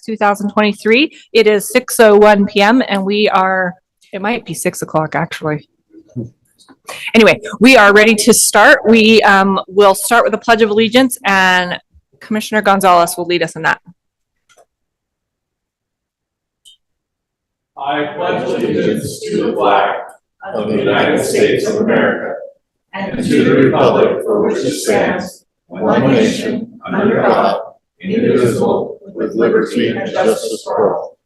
2023. It is 6:01 p.m. and it might be 6 o'clock actually. Anyway, we are ready to start. We will start with the Pledge of Allegiance, and Commissioner Gonzalez will lead us in that. I pledge allegiance to the flag of the United States of America and to the republic for which it stands, one nation, under God, indivisible, with liberty and justice for all.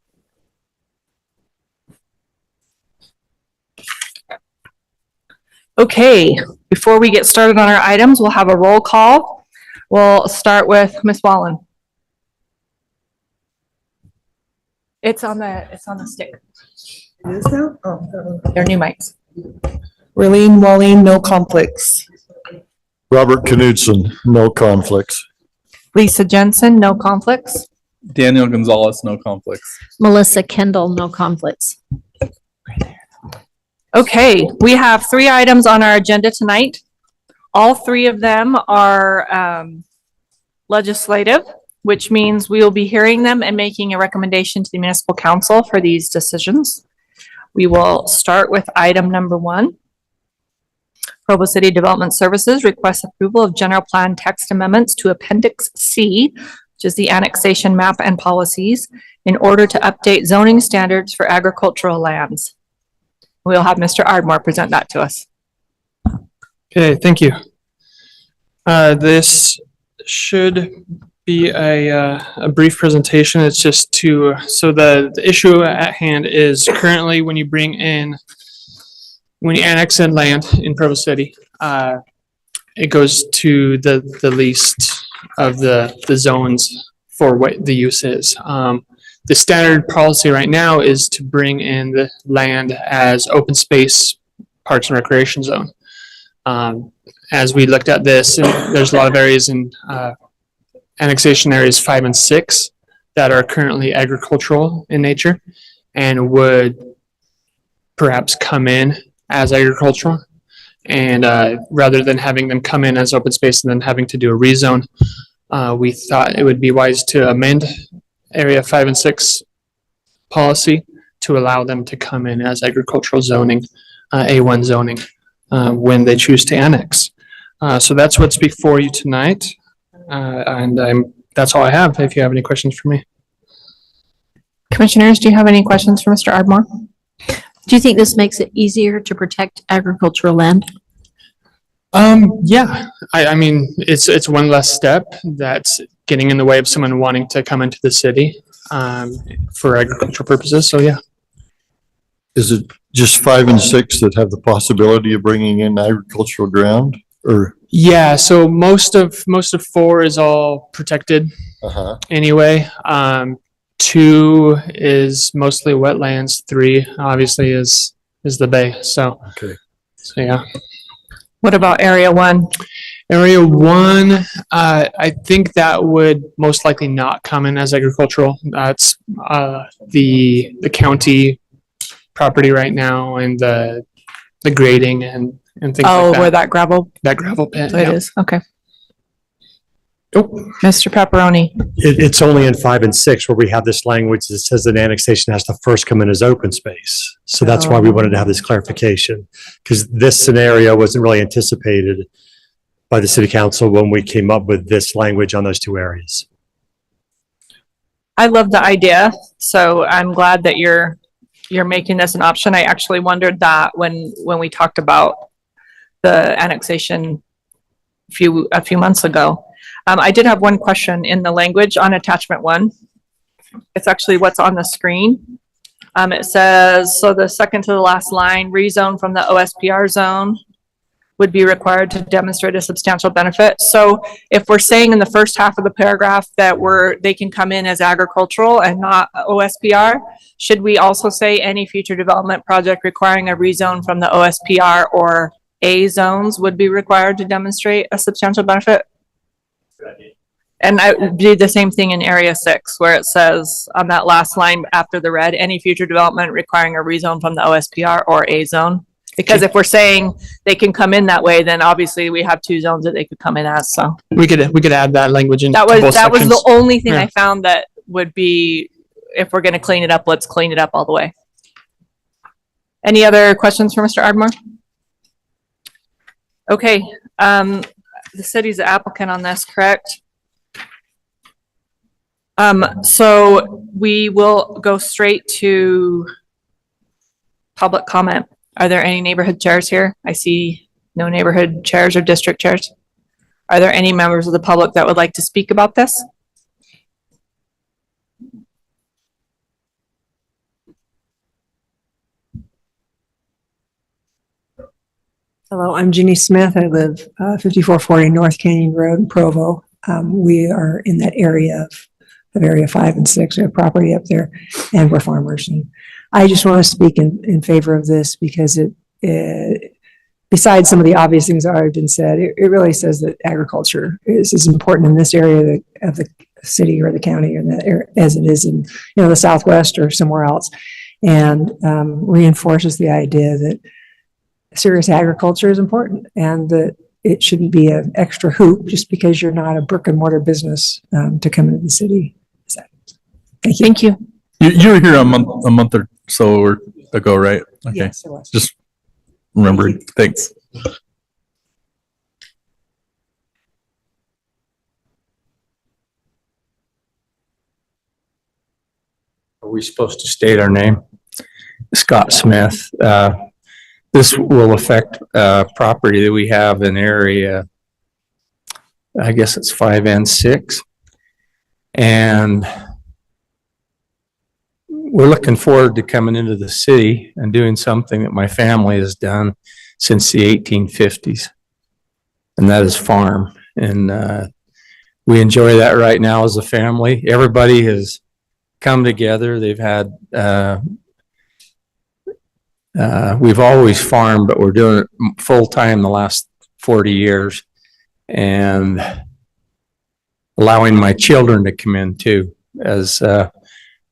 Okay, before we get started on our items, we'll have a roll call. We'll start with Ms. Wallen. It's on the stick. It is now? Oh, They're new mics. Raylene Walling, no conflicts. Robert Knudsen, no conflicts. Lisa Jensen, no conflicts. Daniel Gonzalez, no conflicts. Melissa Kendall, no conflicts. Okay, we have 3 items on our agenda tonight. All 3 of them are legislative, which means we will be hearing them and making a recommendation to the municipal council for these decisions. We will start with item number 1. Provo City Development Services requests approval of general plan text amendments to Appendix C, which is the Annexation Map and Policies, in order to update zoning standards for agricultural lands. We'll have Mr. Ardmore present that to us. Okay, thank you. This should be a brief presentation. It's just so the issue at hand is currently when you annex in land in Provo City, it goes to the least of the zones for what the use is. The standard policy right now is to bring in the land as open space parks and recreation zone. As we looked at this, and there's a lot of areas in annexation areas 5 and 6 that are currently agricultural in nature and would perhaps come in as agricultural. And rather than having them come in as open space and then having to do a rezone, we thought it would be wise to amend Area 5 and 6 policy to allow them to come in as agricultural zoning, A1 zoning, when they choose to annex. So that's what's before you tonight. And that's all I have. If you have any questions for me. Commissioners, do you have any questions for Mr. Ardmore? Do you think this makes it easier to protect agricultural land? Yeah, I mean, it's one less step that's getting in the way of someone wanting to come into the city for agricultural purposes. So yeah. Is it just 5 and 6 that have the possibility of bringing in agricultural ground, or? Yeah, so most of 4 is all protected anyway. 2 is mostly wetlands. 3 obviously is the bay. So okay. So yeah. What about Area 1? Area 1, I think that would most likely not come in as agricultural. That's the county property right now, and the grading and things like that. Where that gravel pit. it is. Okay. Oh, Mr. Pepperoni. It's only in 5 and 6 where we have this language that says that annexation has to first come in as open space. So that's why we wanted to have this clarification, because this scenario wasn't really anticipated by the city council when we came up with this language on those 2 areas. I love the idea, so I'm glad that you're making this an option. I actually wondered that when we talked about the annexation a few months ago. I did have one question in the language on attachment 1. It's actually what's on the screen. It says, so the second to the last line, rezone from the OSPR zone would be required to demonstrate a substantial benefit. So if we're saying in the first half of the paragraph that they can come in as agricultural and not OSPR, should we also say any future development project requiring a rezone from the OSPR or A zones would be required to demonstrate a substantial benefit? And I would do the same thing in Area 6, where it says on that last line after the red, any future development requiring a rezone from the OSPR or A zone. Because if we're saying they can come in that way, then obviously we have 2 zones that they could come in as. So we could add that language in. That was the only thing I found that would be if we're going to clean it up, let's clean it up all the way. Any other questions for Mr. Ardmore? Okay, the city's the applicant on this, correct? So we will go straight to public comment. Are there any neighborhood chairs here? I see no neighborhood chairs or district chairs. Are there any members of the public that would like to speak about this? Hello, I'm Ginny Smith. I live 5440 North Canyon Road in Provo. We are in that area of area 5 and 6. We have property up there and we're farmers. And I just want to speak in favor of this because it besides some of the obvious things that have already been said, it really says that agriculture is as important in this area of the city or the county or that area as it is in the Southwest or somewhere else, and reinforces the idea that serious agriculture is important and that it shouldn't be an extra hoop just because you're not a brick and mortar business to come into the city. Thank you. Thank you. You were here a month or so ago, right? Okay. Yes, it was. Just remembered. Thanks. Are we supposed to state our name? Scott Smith. This will affect property that we have in area, I guess it's 5 and 6. And we're looking forward to coming into the city and doing something that my family has done since the 1850s. And that is farm. And we enjoy that right now as a family. Everybody has come together. They've had, we've always farmed, but we're doing it full time the last 40 years and allowing my children to come in too. As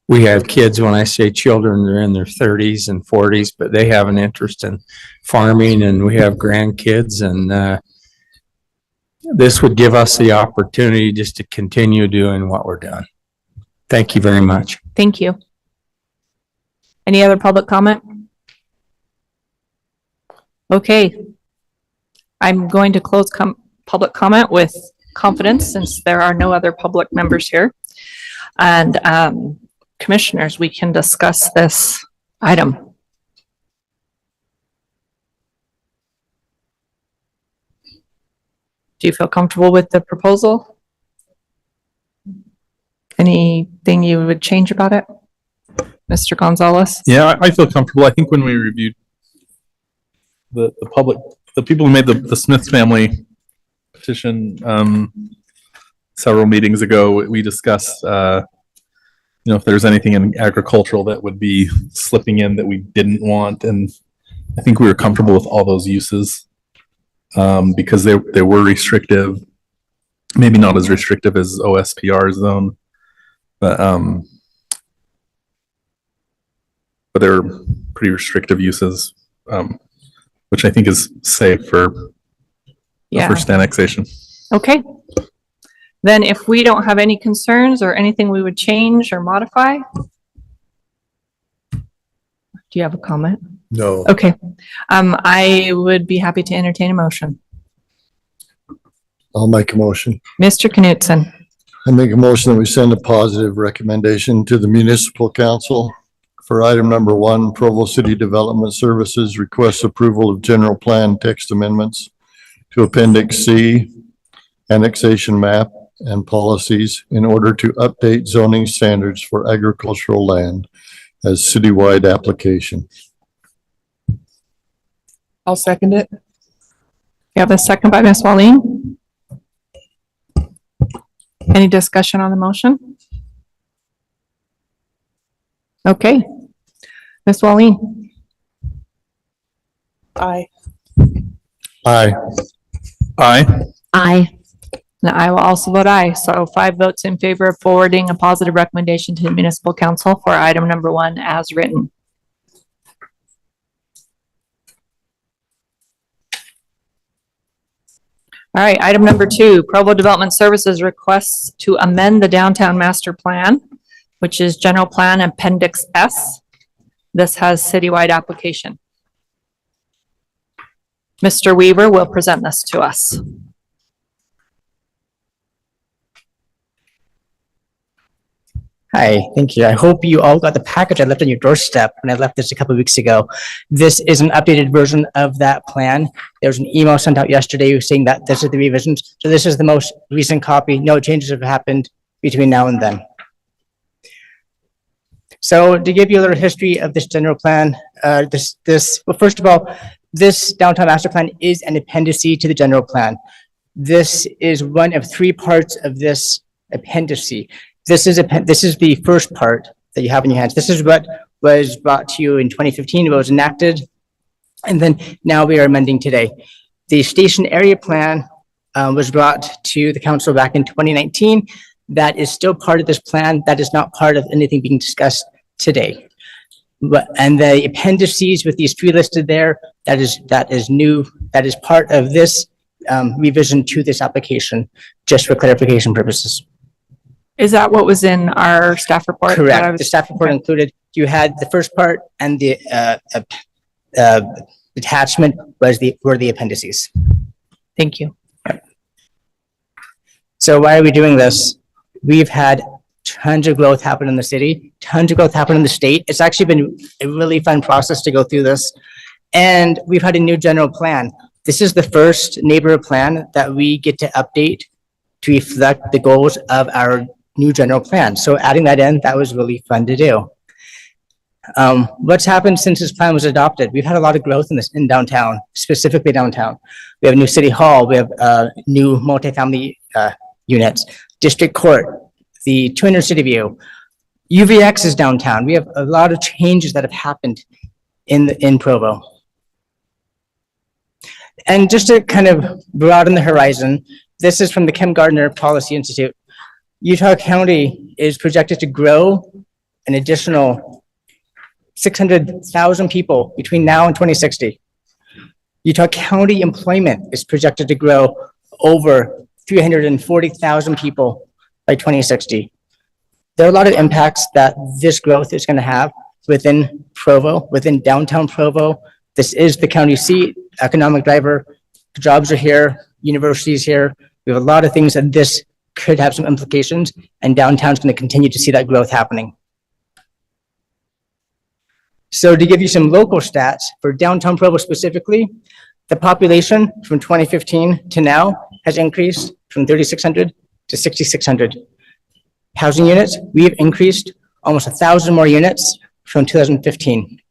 we have kids, when I say children, they're in their 30s and 40s, but they have an interest in farming, and we have grandkids, and this would give us the opportunity just to continue doing what we're doing. Thank you very much. Thank you. Any other public comment? Okay. I'm going to close public comment with confidence since there are no other public members here. And commissioners, we can discuss this item. Do you feel comfortable with the proposal? Anything you would change about it? Mr. Gonzalez? Yeah, I feel comfortable. I think when we reviewed the people who made the Smith family petition several meetings ago, we discussed if there's anything in agricultural that would be slipping in that we didn't want, and I think we were comfortable with all those uses because they were restrictive, maybe not as restrictive as OSPR zone, but they're pretty restrictive uses, which I think is safe for the first annexation. Okay. Then if we don't have any concerns or anything we would change or modify, do you have a comment? No. Okay. I would be happy to entertain a motion. I'll make a motion. Mr. Knutson. I make a motion that we send a positive recommendation to the municipal council for item number 1, Provo City Development Services requests approval of general plan text amendments to Appendix C, Annexation Map and Policies in order to update zoning standards for agricultural land as citywide application. I'll second it. You have a second by Ms. Wallin. Any discussion on the motion? Okay. Ms. Wallin. Aye. Aye. Aye. Aye. And I will also vote aye. So 5 votes in favor of forwarding a positive recommendation to the municipal council for item number 1 as written. All right, item number 2, Provo Development Services requests to amend the downtown master plan which is General Plan Appendix S. This has citywide application. Mr. Weaver will present this to us. Hi, thank you. I hope you all got the package I left on your doorstep when I left this a couple of weeks ago. This is an updated version of that plan. There was an email sent out yesterday saying that this is the revisions. So this is the most recent copy. No changes have happened between now and then. So to give you a little history of this general plan, well, first of all, this downtown master plan is an Appendix C to the general plan. This is one of three parts of this Appendix C. This is the first part that you have in your hands. This is what was brought to you in 2015, it was enacted, and then now we are amending today. The station area plan was brought to the council back in 2019. That is still part of this plan. That is not part of anything being discussed today. And the appendices with these three listed there, that is new. That is part of this revision to this application, just for clarification purposes. Is that what was in our staff report? Correct. The staff report included, you had the first part and the attachment were the appendices. Thank you. So why are we doing this? We've had tons of growth happen in the city, tons of growth happen in the state. It's actually been a really fun process to go through this. And we've had a new general plan. This is the first neighborhood plan that we get to update to reflect the goals of our new general plan. So adding that in, that was really fun to do. What's happened since this plan was adopted? We've had a lot of growth in downtown, specifically downtown. We have a new city hall. We have new multifamily units, district court, the 200 City View. UVX is downtown. We have a lot of changes that have happened in Provo. And just to kind of broaden the horizon, this is from the Kim Gardner Policy Institute. Utah County is projected to grow an additional 600,000 people between now and 2060. Utah County employment is projected to grow over 340,000 people by 2060. There are a lot of impacts that this growth is going to have within Provo, within downtown Provo. This is the county seat, economic driver. Jobs are here, universities here. We have a lot of things that this could have some implications, and downtown's going to continue to see that growth happening. So to give you some local stats for downtown Provo specifically, the population from 2015 to now has increased from 3,600 to 6,600. Housing units, we've increased almost 1,000 more units from 2015.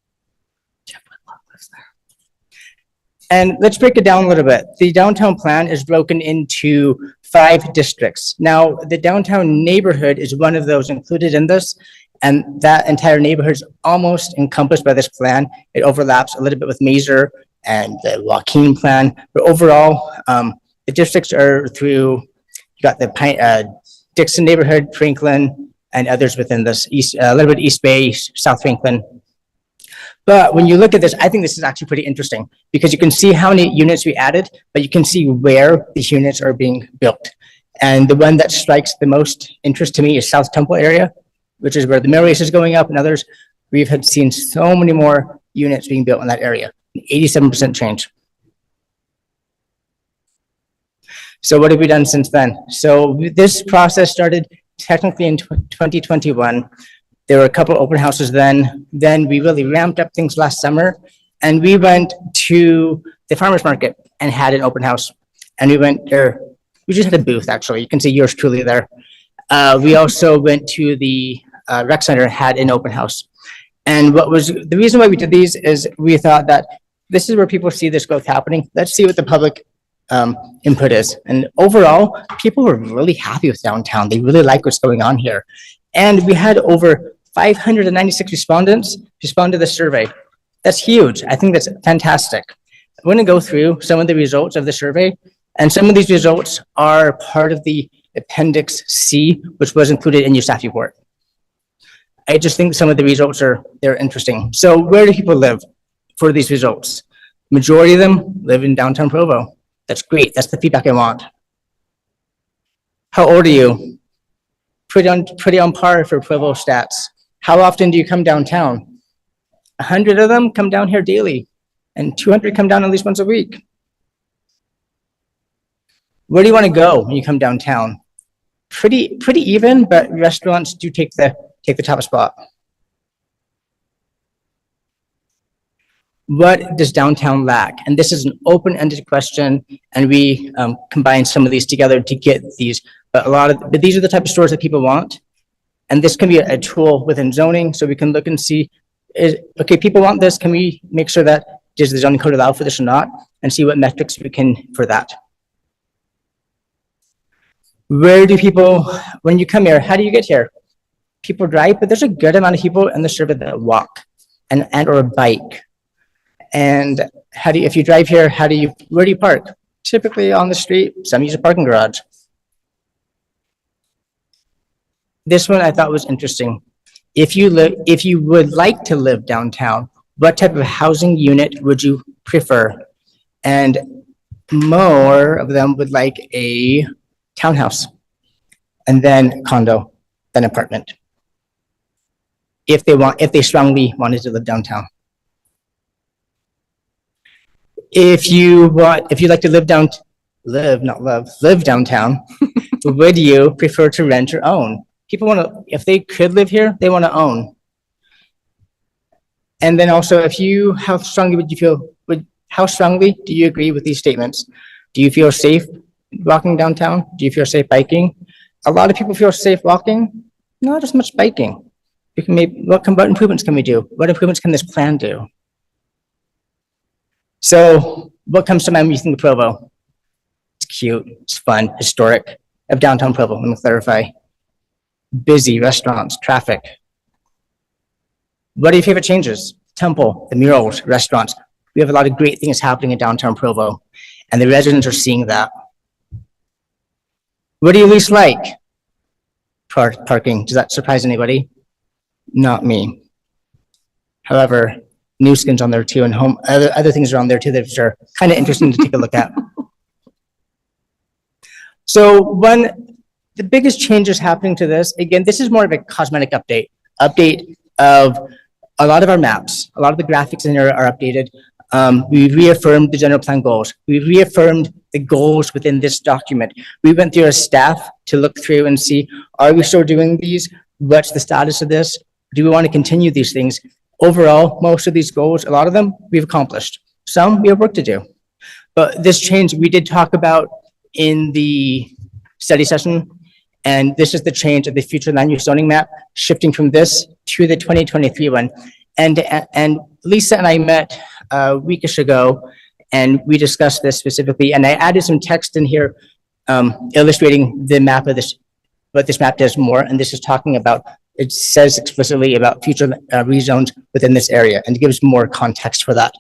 And let's break it down a little bit. The downtown plan is broken into 5 districts. Now, the downtown neighborhood is one of those included in this, and that entire neighborhood is almost encompassed by this plan. It overlaps a little bit with Mazer and the Joaquin plan, but overall, the districts are through, you got the Dixon neighborhood, Franklin, and others within this, a little bit East Bay, South Franklin. But when you look at this, I think this is actually pretty interesting because you can see how many units we added, but you can see where these units are being built. And the one that strikes the most interest to me is South Temple area, which is where the mill race is going up, and others. We've had seen so many more units being built in that area, 87% change. So what have we done since then? So this process started technically in 2021. There were a couple of open houses then. Then we really ramped up things last summer, and we went to the farmer's market and had an open house. And we went there. We just had a booth, actually. You can see yours truly there. We also went to the rec center and had an open house. And what was the reason why we did these is we thought that this is where people see this growth happening. Let's see what the public input is. And overall, people were really happy with downtown. They really like what's going on here. And we had over 596 respondents respond to the survey. That's huge. I think that's fantastic. I'm going to go through some of the results of the survey, and some of these results are part of the Appendix C, which was included in your staff report. I just think some of the results they're interesting. So where do people live for these results? Majority of them live in downtown Provo. That's great. That's the feedback I want. How old are you? pretty on par for Provo stats. How often do you come downtown? 100 of them come down here daily, and 200 come down at least once a week. Where do you want to go when you come downtown? Pretty even, but restaurants do take the top spot. What does downtown lack? And this is an open-ended question, and we combine some of these together to get these. But these are the type of stores that people want, and this can be a tool within zoning, so we can look and see, okay, people want this. Can we make sure that does the zoning code allow for this or not, and see what metrics we can for that. Where do people, when you come here, how do you get here? People drive, but there's a good amount of people in the suburb that walk and or bike. And how do you, if you drive here, where do you park? Typically on the street, some use a parking garage. This one I thought was interesting. If you would like to live downtown, what type of housing unit would you prefer? And more of them would like a townhouse, and then condo, then apartment. If they strongly wanted to live downtown. If you like to live downtown, would you prefer to rent or own? People want to, if they could live here, they want to own. And then also, how strongly do you agree with these statements? Do you feel safe walking downtown? Do you feel safe biking? A lot of people feel safe walking, not as much biking. We can what improvements can we do? What improvements can this plan do? So what comes to mind when you think of Provo? It's cute, it's fun, historic. Of downtown Provo, let me clarify. Busy restaurants, traffic. What are your favorite changes? Temple, the murals, restaurants. We have a lot of great things happening in downtown Provo, and the residents are seeing that. What do you least like? Parking. Does that surprise anybody? Not me. However, new skins on there too, and other things are on there too that are kind of interesting to take a look at. So the biggest changes happening to this, again, this is more of a cosmetic update of a lot of our maps. A lot of the graphics in here are updated. We reaffirmed the general plan goals. We reaffirmed the goals within this document. We went through as staff to look through and see, are we still doing these? What's the status of this? Do we want to continue these things? Overall, most of these goals, a lot of them we've accomplished. Some we have work to do. But this change we did talk about in the study session, and this is the change of the future land use zoning map, shifting from this to the 2023 one. And Lisa and I met a weekish ago, and we discussed this specifically, and I added some text in here illustrating the map of this, what this map does more, and this is talking about, it says explicitly about future rezones within this area, and it gives more context for that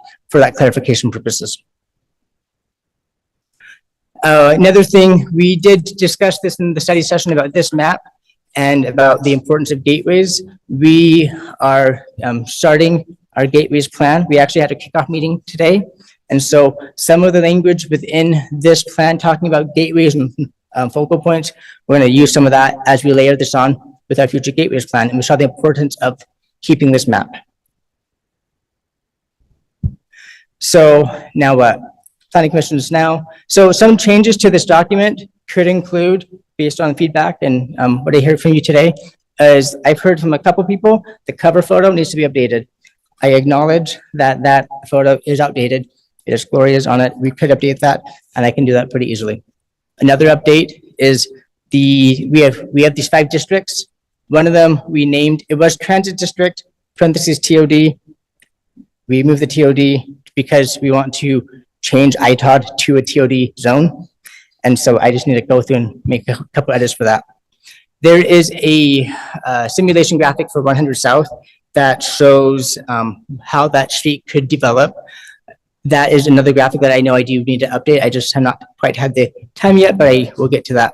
clarification purposes. Another thing, we did discuss this in the study session about this map and about the importance of gateways. We are starting our gateways plan. We actually had a kickoff meeting today. And so some of the language within this plan talking about gateways and focal points, we're going to use some of that as we layer this on with our future gateways plan. And we saw the importance of keeping this map. So now what? Planning commissions now. So some changes to this document could include, based on feedback and what I heard from you today, is I've heard from a couple people, the cover photo needs to be updated. I acknowledge that that photo is outdated. It is Gloria's on it. We could update that, and I can do that pretty easily. Another update is we have these 5 districts. One of them we named, it was transit district, parentheses TOD. We moved the TOD because we want to change ITOD to a TOD zone. And so I just need to go through and make a couple edits for that. There is a simulation graphic for 100 South that shows how that street could develop. That is another graphic that I know I do need to update. I just have not quite had the time yet, but I will get to that.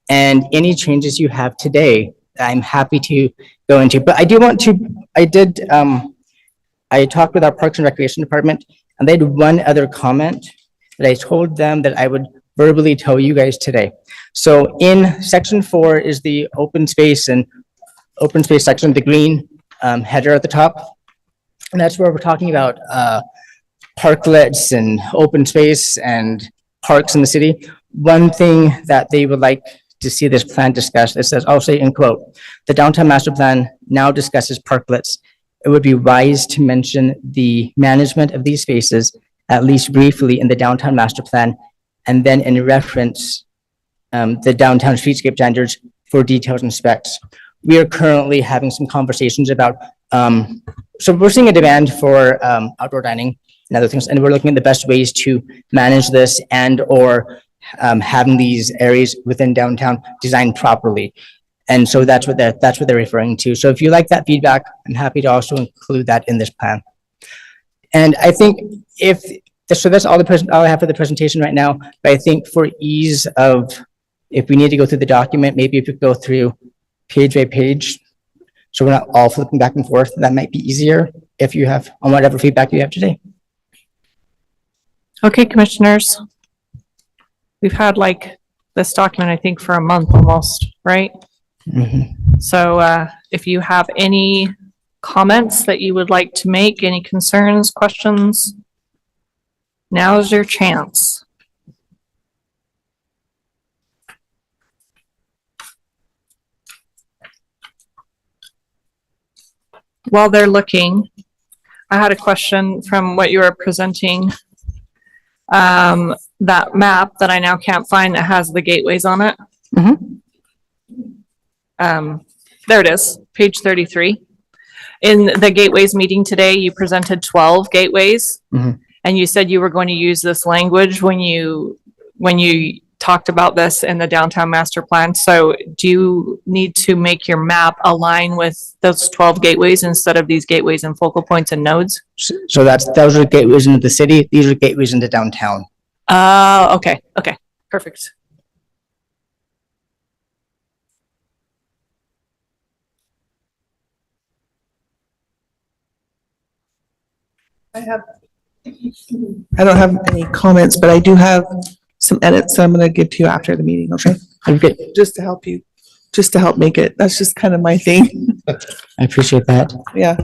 And any changes you have today, I'm happy to go into. But I do want to, I talked with our Parks and Recreation Department, and they had one other comment that I told them that I would verbally tell you guys today. So in section 4 is the open space section, the green header at the top. And that's where we're talking about parklets and open space and parks in the city. One thing that they would like to see this plan discussed, it says, I'll say in quote, the downtown master plan now discusses parklets. It would be wise to mention the management of these spaces, at least briefly in the downtown master plan, and then in reference the downtown streetscape standards for details and specs. We are currently having some conversations about, so we're seeing a demand for outdoor dining and other things, and we're looking at the best ways to manage this and or having these areas within downtown designed properly. And so that's what they're referring to. So if you like that feedback, I'm happy to also include that in this plan. And I think so that's all I have for the presentation right now. But I think for ease of, if we need to go through the document, maybe if we go through page by page, so we're not all flipping back and forth, that might be easier if you have, on whatever feedback you have today. Okay, commissioners. We've had like this document, I think, for a month almost, right? Mm-hmm. So if you have any comments that you would like to make, any concerns, questions, now's your chance. While they're looking, I had a question from what you were presenting. That map that I now can't find that has the gateways on it. Mm-hmm. There it is, page 33. In the gateways meeting today, you presented 12 gateways. Mhm. And you said you were going to use this language when you talked about this in the downtown master plan. So do you need to make your map align with those 12 gateways instead of these gateways and focal points and nodes? So those are gateways into the city. These are gateways into downtown. Okay, perfect. I don't have any comments, but I do have some edits that I'm gonna give to you after the meeting, okay? Okay, Just to help you, just to help make it, that's just kind of my thing, I appreciate that. yeah.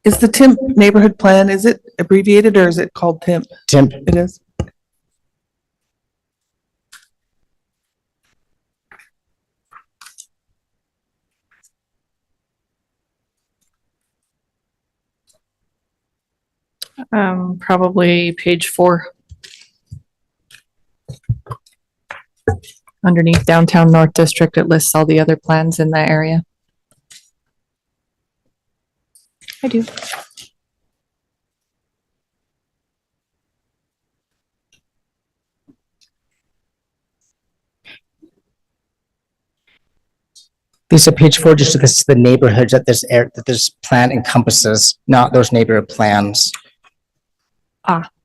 Is the TIMP neighborhood plan, is it abbreviated or is it called TIMP? Tim, It is. Probably page 4. Underneath downtown North District, it lists all the other plans in that area. I do. Lisa, page 4 just lists the neighborhoods that this plan encompasses, not those neighborhood plans.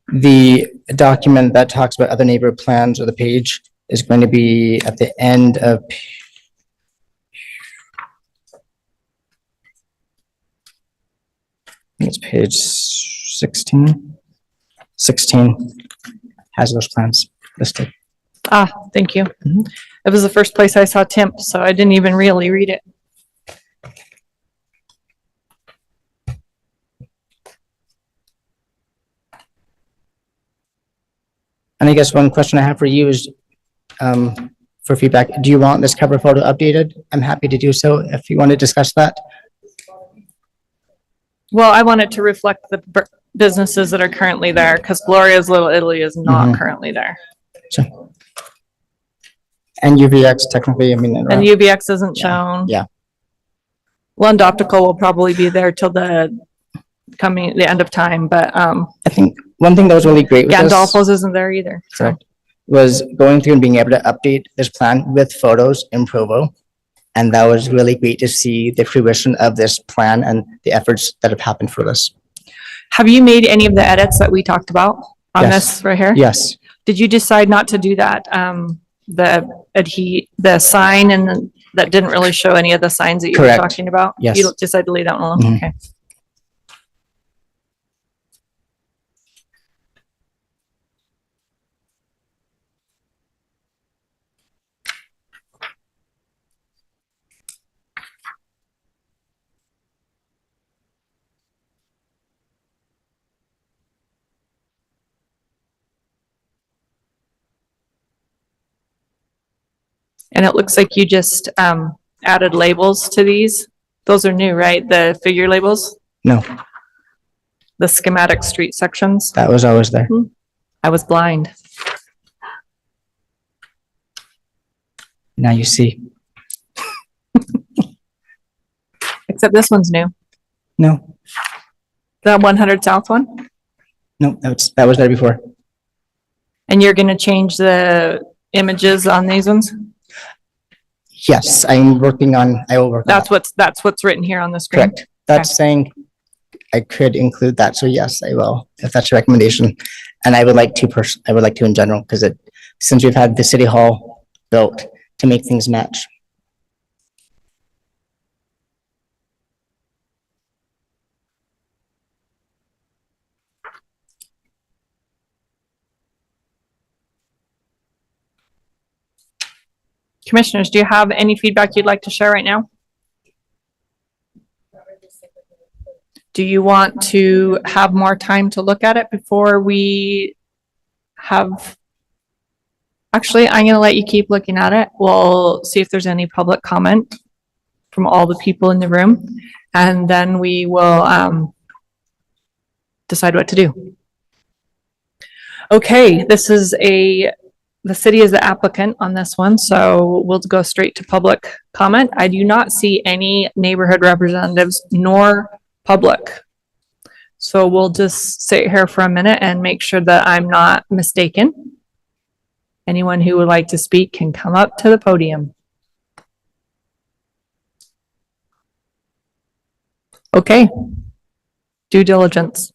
The document that talks about other neighborhood plans or the page is going to be at the end of it's page 16. 16 has those plans listed. Thank you. It was the first place I saw TIMP, so I didn't even really read it. And I guess one question I have for you is, for feedback, do you want this cover photo updated? I'm happy to do so if you want to discuss that. Well, I want it to reflect the businesses that are currently there, because Gloria's Little Italy is not currently there. So, and UVX technically, I mean. And UVX isn't shown. Yeah. Lund Optical will probably be there till the end of time, but I think one thing that was really great with this. Gandolfo's isn't there either. So. Correct. was going through and being able to update this plan with photos in Provo. And that was really great to see the fruition of this plan and the efforts that have happened for this. Have you made any of the edits that we talked about on Yes. this right here? Yes, Did you decide not to do that? The sign and that didn't really show any of the signs that you were Correct. talking about? Yes. You decided to leave that one alone? Mhm. Okay. And it looks like you just added labels to these. Those are new, right? The figure labels, no, the schematic street sections. that was always there. I was blind. Now you see. Except this one's new. No, The 100 South one. no, that was there before. And you're gonna change the images on these ones? Yes, I will work on that. That's what's written here on the screen. Correct. That's saying I could include that. So yes, I will, if that's your recommendation. And I would like to in general, because since we've had the city hall built to make things match. Commissioners, do you have any feedback you'd like to share right now? Do you want to have more time to look at it before we have? Actually, I'm gonna let you keep looking at it. We'll see if there's any public comment from all the people in the room, and then we will decide what to do. Okay, the city is the applicant on this one, so we'll go straight to public comment. I do not see any neighborhood representatives nor public. So we'll just sit here for a minute and make sure that I'm not mistaken. Anyone who would like to speak can come up to the podium. Okay. Due diligence.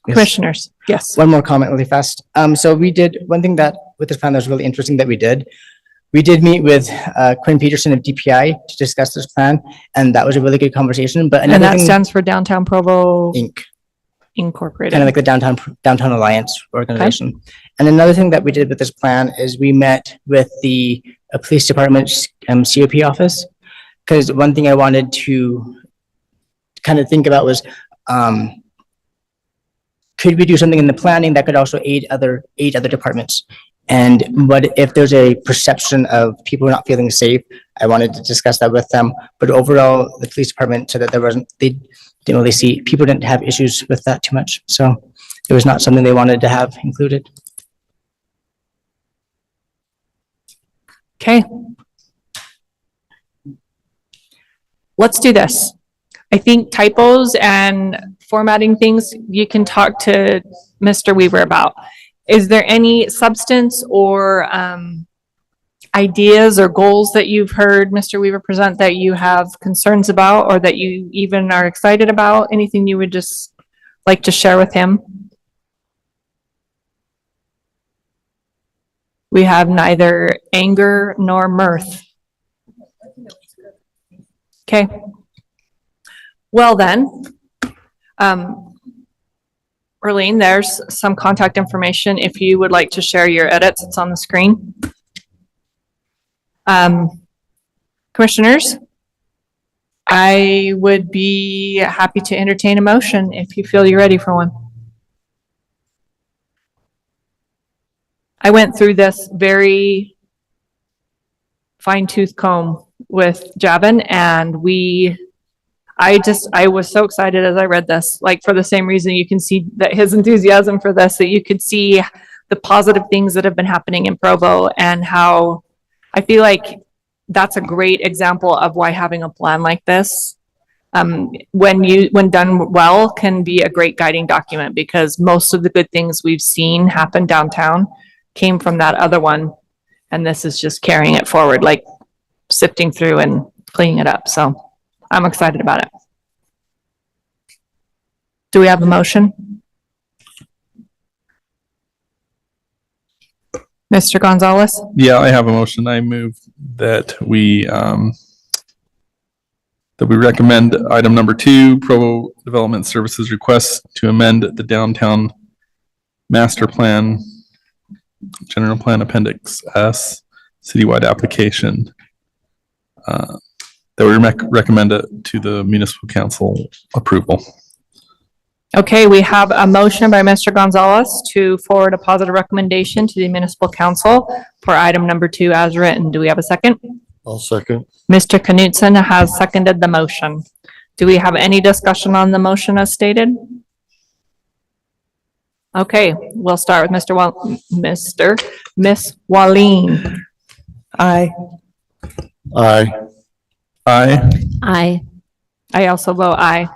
Commissioners, yes. One more comment really fast. So we did, one thing that with this plan that was really interesting that we did meet with Quinn Peterson of DPI to discuss this plan, and that was a really good conversation. But And another that thing, stands for Downtown Provo Inc., Incorporated. kind of like the Downtown Alliance organization. And another thing that we did with this plan is we met with the police department's COP office, because one thing I wanted to kind of think about was, could we do something in the planning that could also aid other departments? And what if there's a perception of people not feeling safe? I wanted to discuss that with them, but overall, the police department said that they didn't really see, people didn't have issues with that too much. So it was not something they wanted to have included. Okay. Let's do this. I think typos and formatting things, you can talk to Mr. Weaver about. Is there any substance or ideas or goals that you've heard Mr. Weaver present that you have concerns about or that you even are excited about? Anything you would just like to share with him? We have neither anger nor mirth. Okay. Well then, Arlene, there's some contact information if you would like to share your edits. It's on the screen. Commissioners, I would be happy to entertain a motion if you feel you're ready for one. I went through this very fine-tooth comb with Javin, and I was so excited as I read this, like for the same reason you can see that his enthusiasm for this, that you could see the positive things that have been happening in Provo and how I feel like that's a great example of why having a plan like this when done well, can be a great guiding document because most of the good things we've seen happen downtown came from that other one. And this is just carrying it forward, like sifting through and cleaning it up. So I'm excited about it. Do we have a motion? Mr. Gonzalez? Yeah, I have a motion. I move that we recommend item number 2, Provo Development Services request to amend the downtown master plan, general plan appendix S, citywide application. That we recommend it to the municipal council approval. Okay, we have a motion by Mr. Gonzalez to forward a positive recommendation to the municipal council for item number 2 as written. Do we have a second? I'll second. Mr. Knutson has seconded the motion. Do we have any discussion on the motion as stated? Okay, we'll start with Miss Walleen. Aye. Aye. Aye. Aye. I also vote aye.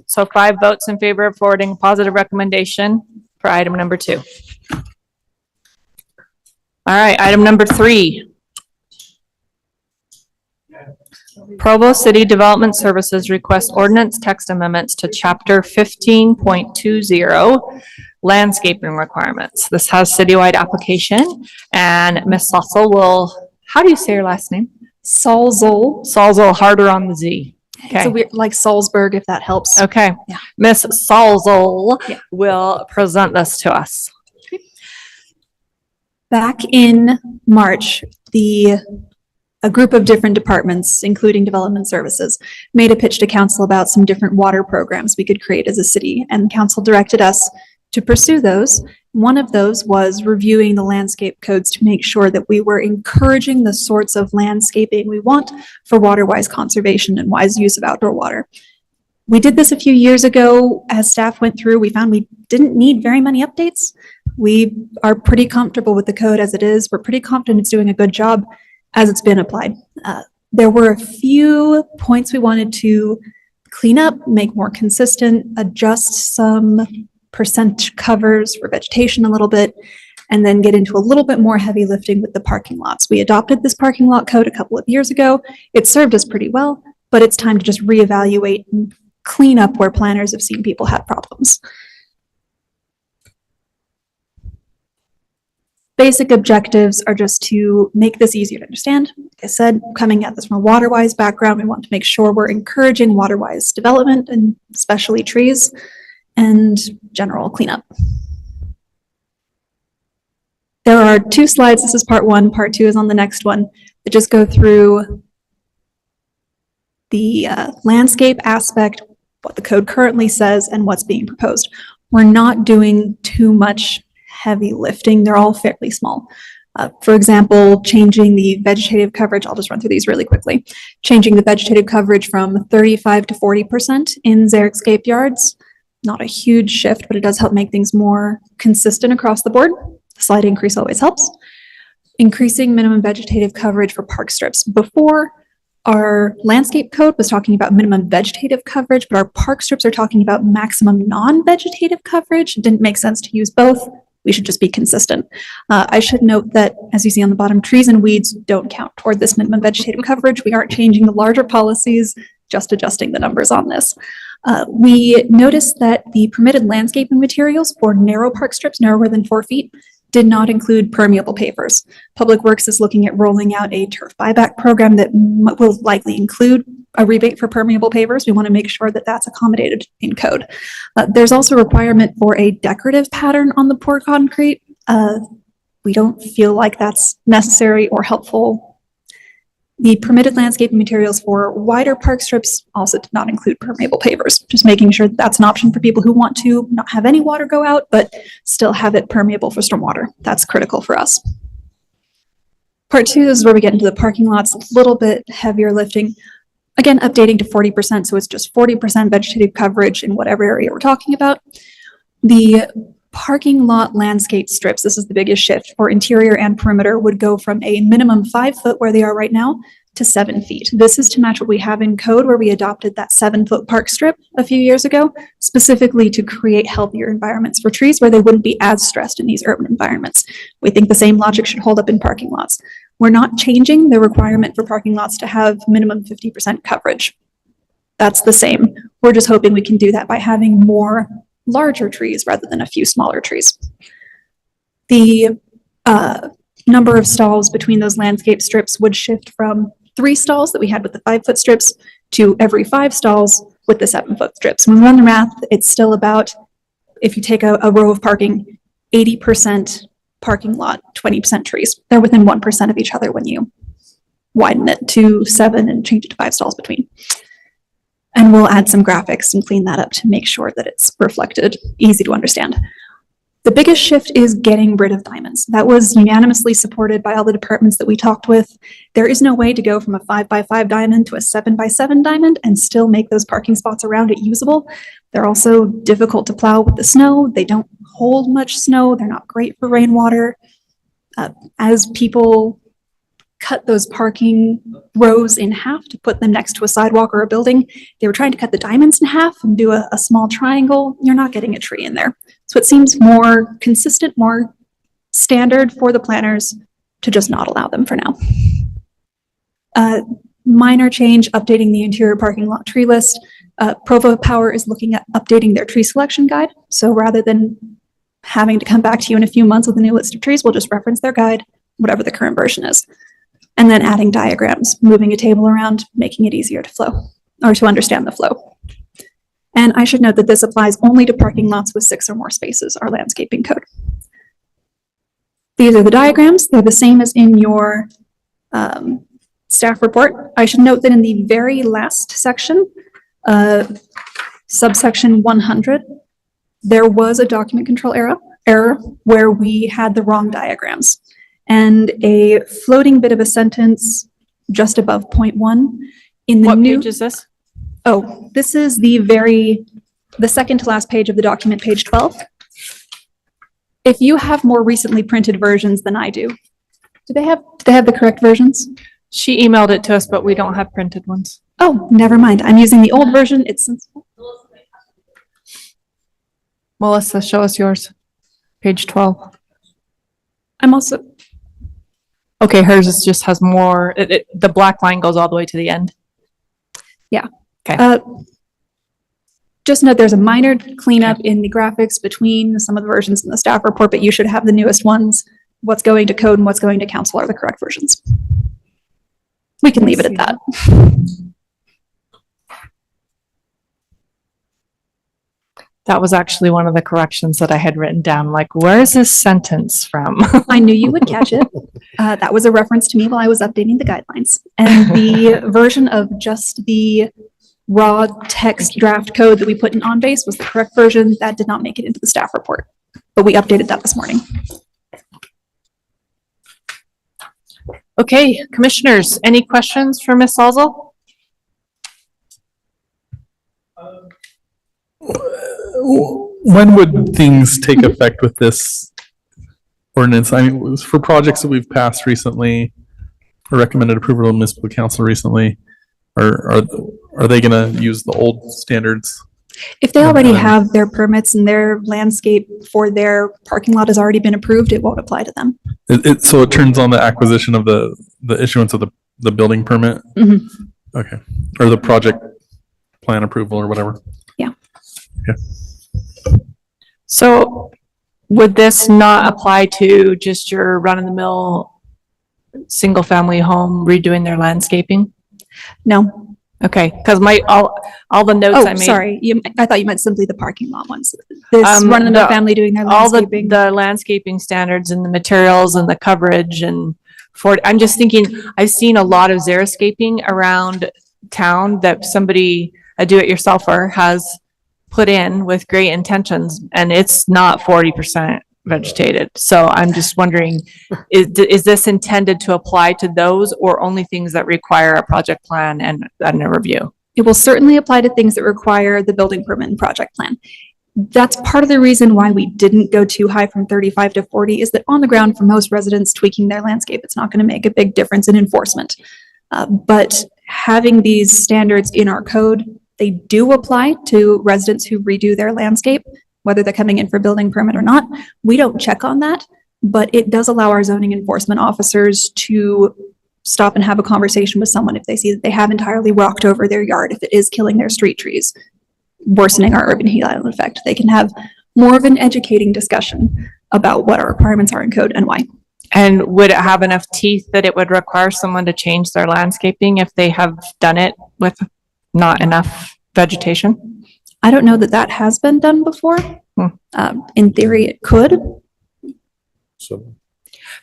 So 5 votes in favor of forwarding a positive recommendation for item number 2. All right, item number 3. Provo City Development Services requests ordinance text amendments to chapter 15.20 landscaping requirements. This has citywide application and Ms. Sassel will, how do you say your last name? Salzol. Salzol, harder on the Z. It's Okay. a weird, like Salzburg, if that helps. Okay. Yeah. Miss Salzol Yeah. will present this to us. Back in March, a group of different departments, including Development Services, made a pitch to council about some different water programs we could create as a city, and council directed us to pursue those. One of those was reviewing the landscape codes to make sure that we were encouraging the sorts of landscaping we want for water-wise conservation and wise use of outdoor water. We did this a few years ago. As staff went through, we found we didn't need very many updates. We are pretty comfortable with the code as it is. We're pretty confident it's doing a good job as it's been applied. There were a few points we wanted to clean up, make more consistent, adjust some percent covers for vegetation a little bit, and then get into a little bit more heavy lifting with the parking lots. We adopted this parking lot code a couple of years ago. It served us pretty well, but it's time to just reevaluate and clean up where planners have seen people have problems. Basic objectives are just to make this easier to understand. Like I said, coming at this from a water-wise background, we want to make sure we're encouraging water-wise development and especially trees and general cleanup. There are 2 slides. This is part 1. Part 2 is on the next one. That just go through the landscape aspect, what the code currently says, and what's being proposed. We're not doing too much heavy lifting. They're all fairly small. For example, changing the vegetative coverage. I'll just run through these really quickly. Changing the vegetative coverage from 35 to 40% in xeriscape yards. Not a huge shift, but it does help make things more consistent across the board. A slight increase always helps. Increasing minimum vegetative coverage for park strips. Before, our landscape code was talking about minimum vegetative coverage, but our park strips are talking about maximum non-vegetative coverage. It didn't make sense to use both. We should just be consistent. I should note that, as you see on the bottom, trees and weeds don't count toward this minimum vegetative coverage. We aren't changing the larger policies, just adjusting the numbers on this. We noticed that the permitted landscaping materials for narrow park strips, narrower than 4 feet, did not include permeable pavers. Public Works is looking at rolling out a turf buyback program that will likely include a rebate for permeable pavers. We want to make sure that that's accommodated in code. There's also a requirement for a decorative pattern on the pour concrete. We don't feel like that's necessary or helpful. The permitted landscaping materials for wider park strips also did not include permeable pavers, just making sure that that's an option for people who want to not have any water go out, but still have it permeable for stormwater. That's critical for us. Part 2 is where we get into the parking lots, a little bit heavier lifting. Again, updating to 40%, so it's just 40% vegetative coverage in whatever area we're talking about. The parking lot landscape strips, this is the biggest shift for interior and perimeter, would go from a minimum 5 foot where they are right now to 7 feet. This is to match what we have in code where we adopted that 7-foot park strip a few years ago, specifically to create healthier environments for trees where they wouldn't be as stressed in these urban environments. We think the same logic should hold up in parking lots. We're not changing the requirement for parking lots to have minimum 50% coverage. That's the same. We're just hoping we can do that by having more larger trees rather than a few smaller trees. The number of stalls between those landscape strips would shift from 3 stalls that we had with the 5-foot strips to every 5 stalls with the 7-foot strips. When we run the math, it's still about, if you take a row of parking, 80% parking lot, 20% trees. They're within 1% of each other when you widen it to 7 and change it to 5 stalls between. And we'll add some graphics and clean that up to make sure that it's reflected, easy to understand. The biggest shift is getting rid of diamonds. That was unanimously supported by all the departments that we talked with. There is no way to go from a 5x5 diamond to a 7x7 diamond and still make those parking spots around it usable. They're also difficult to plow with the snow. They don't hold much snow. They're not great for rainwater. As people cut those parking rows in half to put them next to a sidewalk or a building, they were trying to cut the diamonds in half and do a small triangle. You're not getting a tree in there. So it seems more consistent, more standard for the planners to just not allow them for now. Minor change, updating the interior parking lot tree list. Provo Power is looking at updating their tree selection guide. So rather than having to come back to you in a few months with a new list of trees, we'll just reference their guide, whatever the current version is. And then adding diagrams, moving a table around, making it easier to flow or to understand the flow. And I should note that this applies only to parking lots with 6 or more spaces, our landscaping code. These are the diagrams. They're the same as in your staff report. I should note that in the very last section, subsection 100, there was a document control error where we had the wrong diagrams. And a floating bit of a sentence just above point 1 in the What new. page is this? Oh, this is the second to last page of the document, page 12. If you have more recently printed versions than I do, do they have the correct versions? She emailed it to us, but we don't have printed ones. Oh, never mind. I'm using the old version. Melissa, show us yours. Page 12. I'm also, Okay, hers just has more, the black line goes all the way to the end. yeah. Okay. Just note there's a minor cleanup in the graphics between some of the versions in the staff report, but you should have the newest ones. What's going to code and what's going to council are the correct versions. We can leave it at that. That was actually one of the corrections that I had written down, like, where's this sentence from? I knew you would catch it. That was a reference to me while I was updating the guidelines. And the version of just the raw text draft code that we put in on base was the correct version. That did not make it into the staff report, but we updated that this morning. Okay, commissioners, any questions for Ms. Salzel? When would things take effect with this ordinance? I mean, it was for projects that we've passed recently or recommended approval of municipal council recently. Are they gonna use the old standards? If they already have their permits and their landscape for their parking lot has already been approved, it won't apply to them. So it turns on the acquisition of the issuance of the building permit? Mhm. Okay, or the project plan approval or whatever? Yeah. Okay. So would this not apply to just your run-of-the-mill single-family home redoing their landscaping? No. Okay, because all the notes I Oh, made. sorry. I thought you meant simply the parking lot ones. This run-of-the-mill the- family doing their All landscaping. the landscaping standards and the materials and the coverage and I'm just thinking, I've seen a lot of xeriscaping around town that somebody, a do-it-yourselfer, has put in with great intentions, and it's not 40% vegetated. So I'm just wondering, is this intended to apply to those or only things that require a project plan and a review? It will certainly apply to things that require the building permit and project plan. That's part of the reason why we didn't go too high from 35 to 40 is that on the ground for most residents tweaking their landscape, it's not going to make a big difference in enforcement. But having these standards in our code, they do apply to residents who redo their landscape, whether they're coming in for building permit or not. We don't check on that, but it does allow our zoning enforcement officers to stop and have a conversation with someone if they see that they have entirely walked over their yard, if it is killing their street trees, worsening our urban heat island effect. They can have more of an educating discussion about what our requirements are in code and why. And would it have enough teeth that it would require someone to change their landscaping if they have done it with not enough vegetation? I don't know that that has been done before. In theory, it could. So,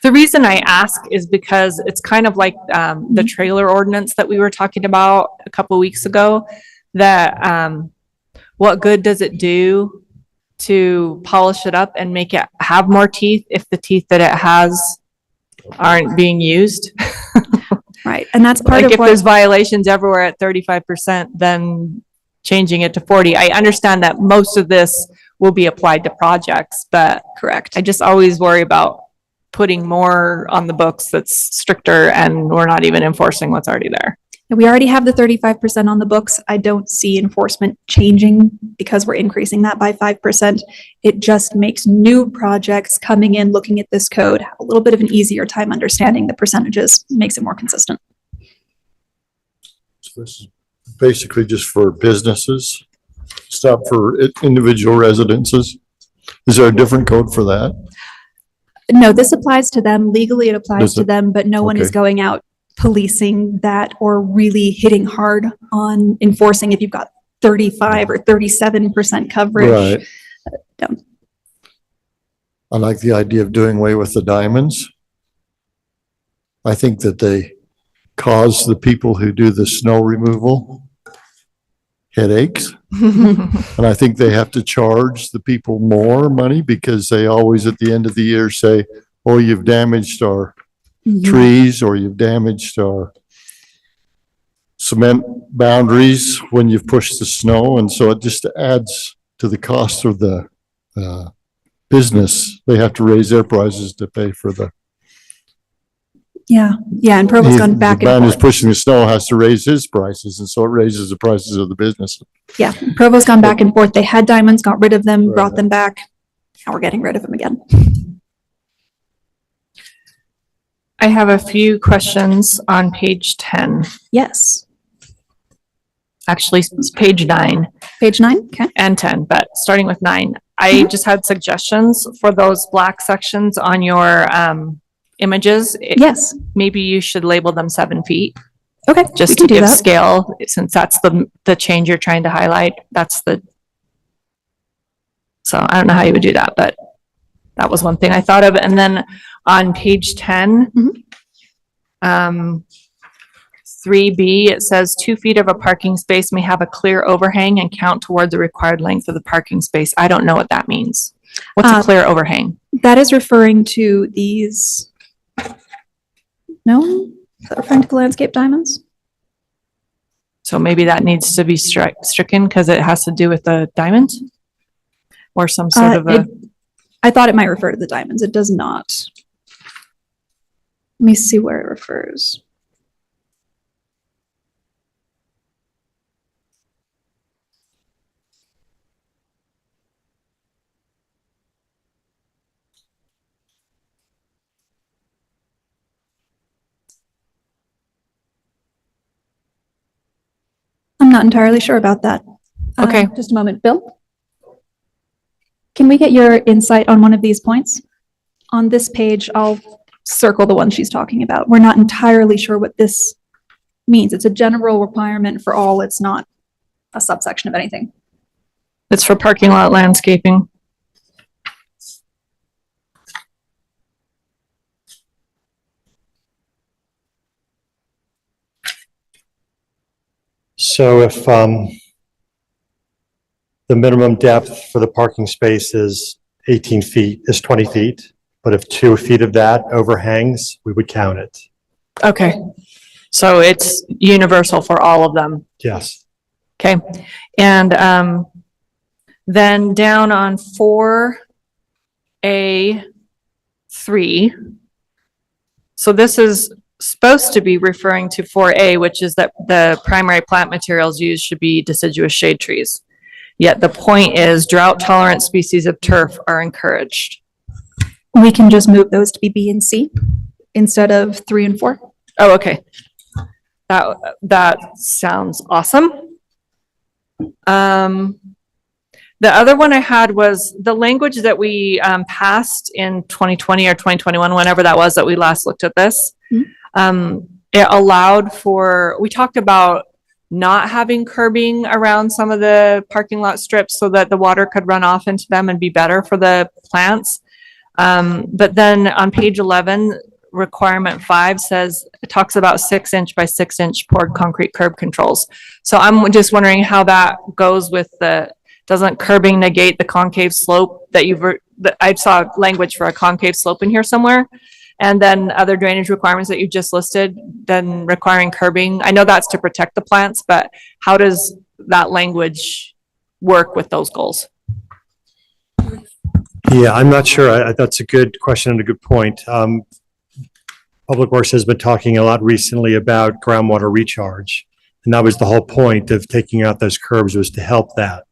The reason I ask is because it's kind of like the trailer ordinance that we were talking about a couple weeks ago, that what good does it do to polish it up and make it have more teeth if the teeth that it has aren't being used? Right, and that's part Like of if what, there's violations everywhere at 35%, then changing it to 40. I understand that most of this will be applied to projects, but correct. I just always worry about putting more on the books that's stricter and we're not even enforcing what's already there. We already have the 35% on the books. I don't see enforcement changing because we're increasing that by 5%. It just makes new projects coming in, looking at this code, have a little bit of an easier time understanding the percentages, makes it more consistent. so this is basically just for businesses, stop for individual residences. Is there a different code for that? No, this applies to them. Legally, it applies Does to it? them, but no one is Okay. going out policing that or really hitting hard on enforcing if you've got 35 or 37% coverage. Right. No. I like the idea of doing away with the diamonds. I think that they cause the people who do the snow removal headaches. And I think they have to charge the people more money because they always at the end of the year say, oh, you've damaged our trees or you've damaged our cement boundaries when you've pushed the snow. And so it just adds to the cost of the business. They have to raise their prices to pay for the. Yeah, and Provo's gone back The man and who's forth. pushing the snow has to raise his prices, and so it raises the prices of the business. Yeah, Provo's gone back and forth. They had diamonds, got rid of them, brought Right. them back. Now we're getting rid of them again. I have a few questions on page 10. Yes. Actually, it's page 9 Page 9, okay. and 10, but starting with 9. I just had suggestions for those black sections on your images. Yes, Maybe you should label them 7 feet, okay, we just can to do give that. scale, since that's the change you're trying to highlight. So I don't know how you would do that, but that was one thing I thought of. And then on page 10, 3B, it says 2 feet of a parking space may have a clear overhang and count toward the required length of the parking space. I don't know what that means. What's a clear overhang? That is referring to these. No? Is that referring to the landscape diamonds? So maybe that needs to be stricken because it has to do with the diamonds? Or some sort of a, I thought it might refer to the diamonds. It does not. Let me see where it refers. I'm not entirely sure about that. Okay. Just a moment, Bill. Can we get your insight on one of these points? On this page, I'll circle the one she's talking about. We're not entirely sure what this means. It's a general requirement for all. It's not a subsection of anything. it's for parking lot landscaping. So if the minimum depth for the parking space is 18 feet, is 20 feet, but if 2 feet of that overhangs, we would count it. Okay. So it's universal for all of them. Yes. Okay. And then down on 4A3. So this is supposed to be referring to 4A, which is that the primary plant materials used should be deciduous shade trees. Yet the point is drought tolerant species of turf are encouraged. We can just move those to be B and C instead of 3 and 4. Oh, okay. That sounds awesome. The other one I had was the language that we passed in 2020 or 2021, whenever that was that we last looked at this. It allowed for, we talked about not having curbing around some of the parking lot strips so that the water could run off into them and be better for the plants. But then on page 11, requirement 5 says, it talks about 6-inch by 6-inch poured concrete curb controls. So I'm just wondering how that goes with doesn't curbing negate the concave slope that I saw language for a concave slope in here somewhere. And then other drainage requirements that you just listed, then requiring curbing. I know that's to protect the plants, but how does that language work with those goals? Yeah, I'm not sure. That's a good question and a good point. Public Works has been talking a lot recently about groundwater recharge. And that was the whole point of taking out those curbs, was to help that.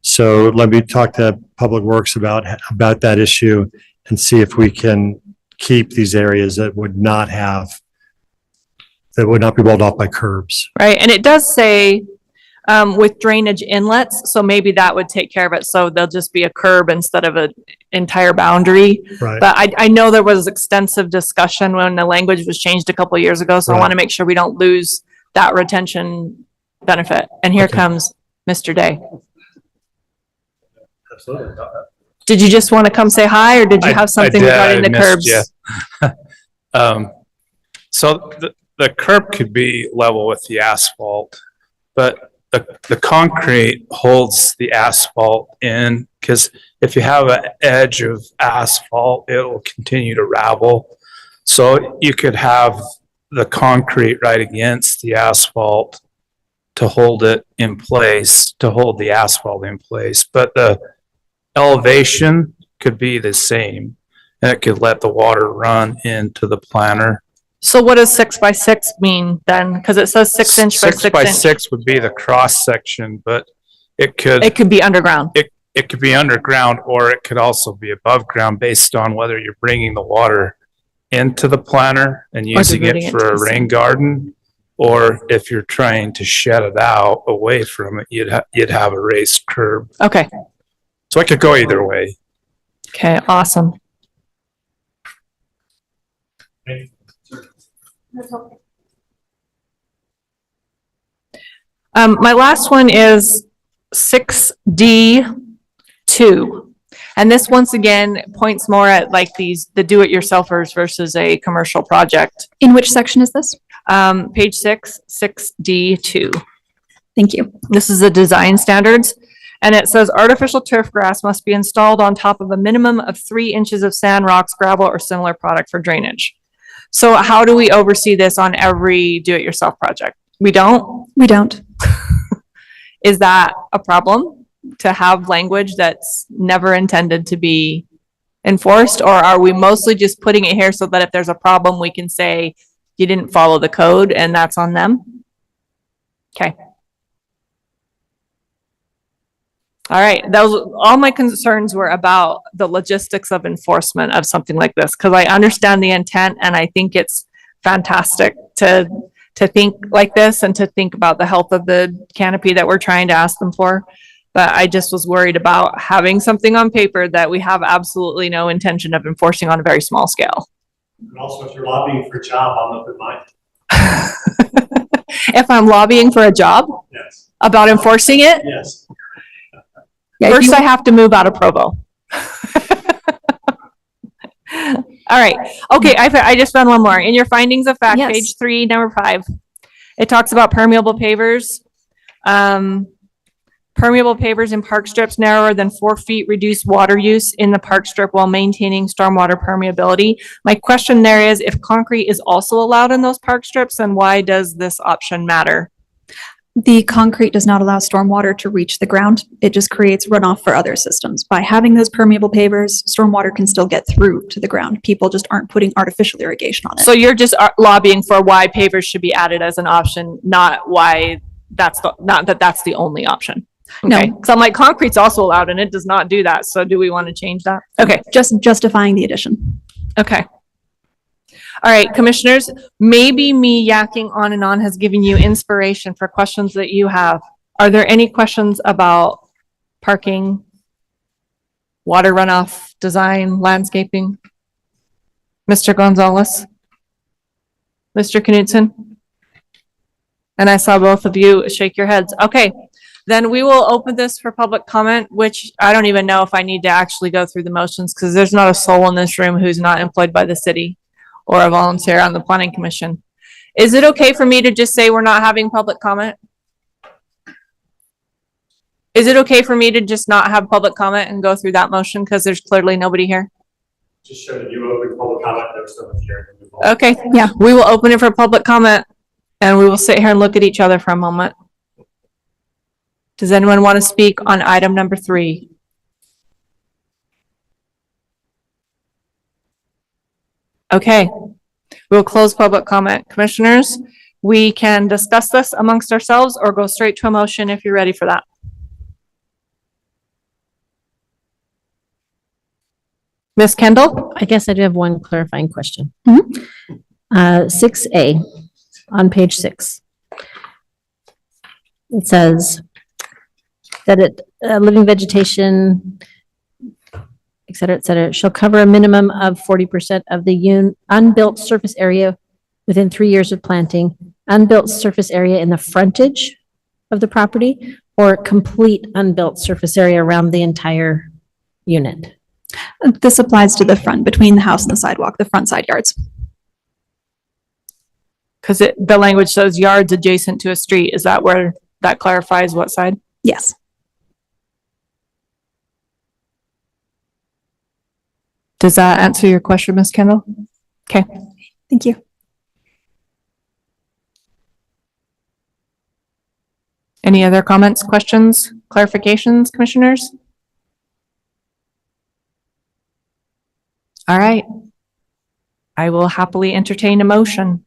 So let me talk to Public Works about that issue and see if we can keep these areas that would not be walled off by curbs. Right, and it does say with drainage inlets, so maybe that would take care of it. So there'll just be a curb instead of an entire boundary. Right. But I know there was extensive discussion when the language was changed a couple of years ago, so I want to make sure we don't lose that retention benefit. And here comes Mr. Day. Absolutely. Did you just want to come say hi, or did you have something regarding the curbs? So the curb could be level with the asphalt, but the concrete holds the asphalt in, because if you have an edge of asphalt, it will continue to ravel. So you could have the concrete right against the asphalt to hold it in place, to hold the asphalt in place, but the elevation could be the same, and it could let the water run into the planter. So what does 6 by 6 mean then? Because it says 6-inch by 6 inch. 6 by 6 would be the cross section, but it could be underground. It could be underground, or it could also be above ground based on whether you're bringing the water into the planter and using it for a rain garden, or if you're trying to shed it out away from it, you'd have a raised curb. Okay. So it could go either way. Okay, awesome. My last one is 6D2. And this once again points more at like the do-it-yourselfers versus a commercial project. In which section is this? Page 6, 6D2. Thank you. This is the design standards. And it says artificial turf grass must be installed on top of a minimum of 3 inches of sand, rocks, gravel, or similar product for drainage. So how do we oversee this on every do-it-yourself project? We don't? We don't. Is that a problem to have language that's never intended to be enforced? Or are we mostly just putting it here so that if there's a problem, we can say you didn't follow the code and that's on them? Okay. All right, all my concerns were about the logistics of enforcement of something like this, because I understand the intent and I think it's fantastic to think like this and to think about the health of the canopy that we're trying to ask them for. But I just was worried about having something on paper that we have absolutely no intention of enforcing on a very small scale. And also, if you're lobbying for a job, I'm open minded. If I'm lobbying for a job? Yes. About enforcing it? Yes. First, I have to move out of Provo. All right. Okay. I just found one more. In your findings of fact, Yes. page 3, number 5, it talks about permeable pavers. Permeable pavers in park strips narrower than 4 feet reduce water use in the park strip while maintaining stormwater permeability. My question there is, if concrete is also allowed in those park strips, then why does this option matter? The concrete does not allow stormwater to reach the ground. It just creates runoff for other systems. By having those permeable pavers, stormwater can still get through to the ground. People just aren't putting artificial irrigation on it. So you're just lobbying for why pavers should be added as an option, not why that's not that that's the only option. No. Okay. So I'm like, concrete's also allowed and it does not do that. So do we want to change that? Okay. Just justifying the addition. Okay. All right, commissioners, maybe me yakking on and on has given you inspiration for questions that you have. Are there any questions about parking, water runoff, design, landscaping? Mr. Gonzalez? Mr. Knudsen? And I saw both of you shake your heads. Okay, then we will open this for public comment, which I don't even know if I need to actually go through the motions because there's not a soul in this room who's not employed by the city or a volunteer on the planning commission. Is it okay for me to just say we're not having public comment? Is it okay for me to just not have public comment and go through that motion because there's clearly nobody here? Just show that you opened public comment, there was someone here. Okay, yeah, we will open it for public comment and we will sit here and look at each other for a moment. Does anyone want to speak on item number 3? Okay, we'll close public comment. Commissioners, we can discuss this amongst ourselves or go straight to a motion if you're ready for that. Ms. Kendall? I guess I do have one clarifying question. Mhm. 6A on page 6. It says that living vegetation, et cetera, shall cover a minimum of 40% of the unbuilt surface area within 3 years of planting, unbuilt surface area in the frontage of the property, or complete unbuilt surface area around the entire unit. This applies to the front, between the house and the sidewalk, the front side yards. Because the language says yards adjacent to a street. Is that where that clarifies what side? Yes. Does that answer your question, Ms. Kendall? Okay. Thank you. Any other comments, questions, clarifications, commissioners? All right. I will happily entertain a motion.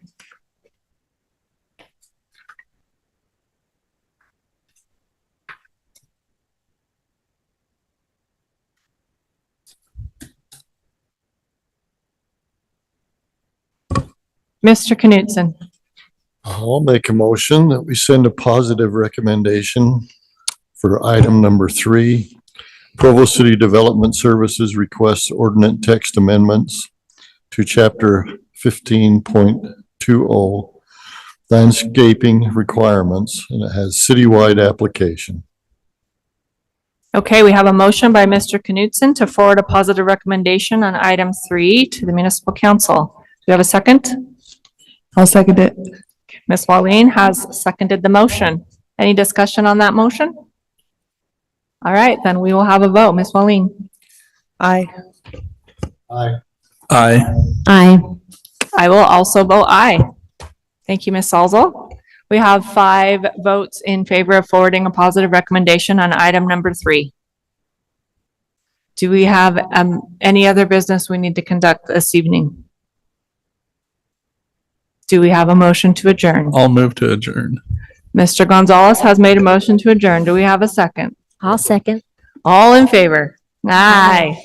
Mr. Knudsen. I'll make a motion that we send a positive recommendation for item number 3. Provo City Development Services requests ordinance text amendments to chapter 15.20 landscaping requirements, and it has citywide application. Okay, we have a motion by Mr. Knudsen to forward a positive recommendation on item 3 to the municipal council. Do we have a second? I'll second it. Ms. Wallin has seconded the motion. Any discussion on that motion? All right, then we will have a vote. Ms. Wallin? Aye. Aye. Aye. Aye. I will also vote aye. Thank you, Ms. Salzel. We have 5 votes in favor of forwarding a positive recommendation on item number 3. Do we have any other business we need to conduct this evening? Do we have a motion to adjourn? I'll move to adjourn. Mr. Gonzalez has made a motion to adjourn. Do we have a second? I'll second. All in favor? Aye.